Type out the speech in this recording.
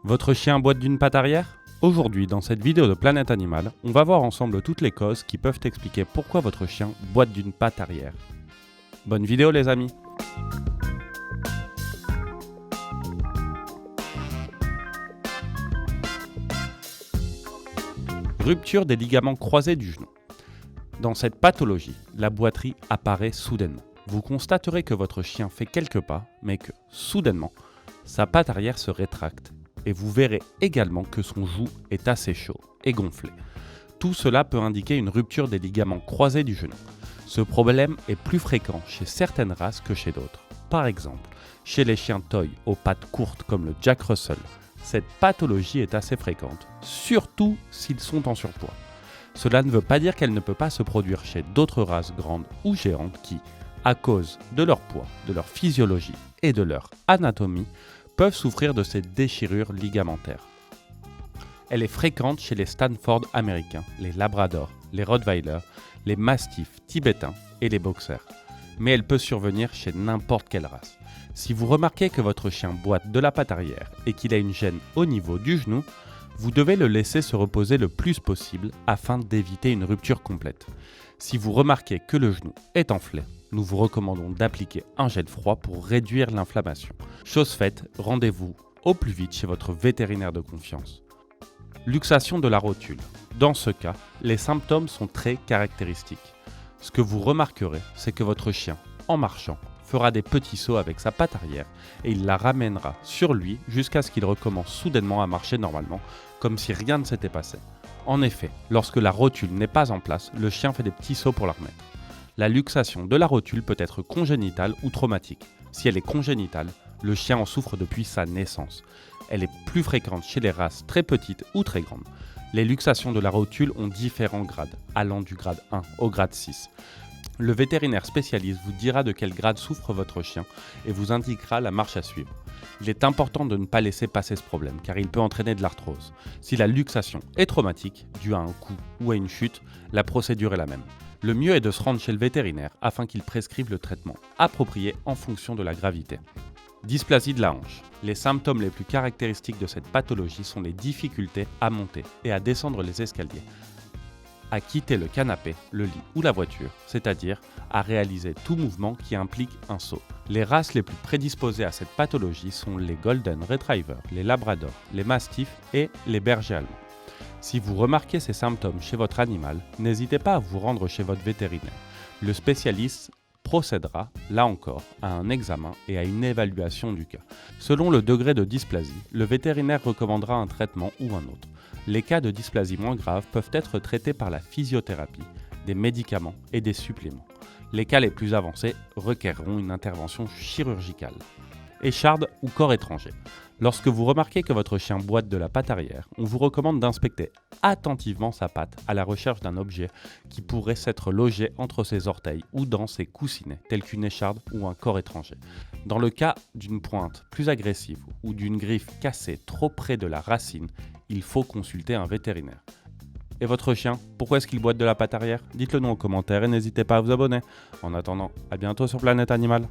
Votre chien boite d'une patte arrière? Aujourd'hui, dans cette vidéo de Planète Animal, on va voir ensemble toutes les causes qui peuvent expliquer pourquoi votre chien boite d'une patte arrière. Bonne vidéo les amis! Rupture des ligaments croisés du genou. Dans cette pathologie, la boiterie apparaît soudainement. Vous constaterez que votre chien fait quelques pas, mais que, soudainement, sa patte arrière se rétracte. Et vous verrez également que son joug est assez chaud et gonflé. Tout cela peut indiquer une rupture des ligaments croisés du genou. Ce problème est plus fréquent chez certaines races que chez d'autres. Par exemple, chez les chiens toy aux pattes courtes comme le Jack Russell, cette pathologie est assez fréquente, surtout s'ils sont en surpoids. Cela ne veut pas dire qu'elle ne peut pas se produire chez d'autres races grandes ou géantes qui, à cause de leur poids, de leur physiologie et de leur anatomie, peuvent souffrir de ces déchirures ligamentaires. Elle est fréquente chez les Stanford américains, les Labradors, les Rottweilers, les Mastiffs tibétains et les Boxers. Mais elle peut survenir chez n'importe quelle race. Si vous remarquez que votre chien boite de la patte arrière et qu'il a une gêne au niveau du genou, vous devez le laisser se reposer le plus possible afin d'éviter une rupture complète. Si vous remarquez que le genou est enflé, nous vous recommandons d'appliquer un gel froid pour réduire l'inflammation. Chose faite, rendez-vous au plus vite chez votre vétérinaire de confiance. Luxation de la rotule. Dans ce cas, les symptômes sont très caractéristiques. Ce que vous remarquerez, c'est que votre chien, en marchant, fera des petits sauts avec sa patte arrière et il la ramènera sur lui jusqu'à ce qu'il recommence soudainement à marcher normalement, comme si rien ne s'était passé. En effet, lorsque la rotule n'est pas en place, le chien fait des petits sauts pour la remettre. La luxation de la rotule peut être congénitale ou traumatique. Si elle est congénitale, le chien en souffre depuis sa naissance. Elle est plus fréquente chez les races très petites ou très grandes. Les luxations de la rotule ont différents grades, allant du grade 1 au grade 6. Le vétérinaire spécialiste vous dira de quel grade souffre votre chien et vous indiquera la marche à suivre. Il est important de ne pas laisser passer ce problème car il peut entraîner de l'arthrose. Si la luxation est traumatique, due à un coup ou à une chute, la procédure est la même. Le mieux est de se rendre chez le vétérinaire afin qu'il prescrive le traitement approprié en fonction de la gravité. Dysplasie de la hanche. Les symptômes les plus caractéristiques de cette pathologie sont les difficultés à monter et à descendre les escaliers, à quitter le canapé, le lit ou la voiture, c'est-à-dire à réaliser tout mouvement qui implique un saut. Les races les plus prédisposées à cette pathologie sont les Golden Retriever, les Labradors, les Mastiffs et les bergers allemands. Si vous remarquez ces symptômes chez votre animal, n'hésitez pas à vous rendre chez votre vétérinaire. Le spécialiste procédera, là encore, à un examen et à une évaluation du cas. Selon le degré de dysplasie, le vétérinaire recommandera un traitement ou un autre. Les cas de dysplasie moins graves peuvent être traités par la physiothérapie, des médicaments et des suppléments. Les cas les plus avancés requerront une intervention chirurgicale. Écharde ou corps étranger. Lorsque vous remarquez que votre chien boite de la patte arrière, on vous recommande d'inspecter attentivement sa patte à la recherche d'un objet qui pourrait s'être logé entre ses orteils ou dans ses coussinets, tel qu'une écharde ou un corps étranger. Dans le cas d'une pointe plus agressive ou d'une griffe cassée trop près de la racine, il faut consulter un vétérinaire. Et votre chien, pourquoi est-ce qu'il boite de la patte arrière? Dites-le nous en commentaire et n'hésitez pas à vous abonner. En attendant, à bientôt sur Planète Animal.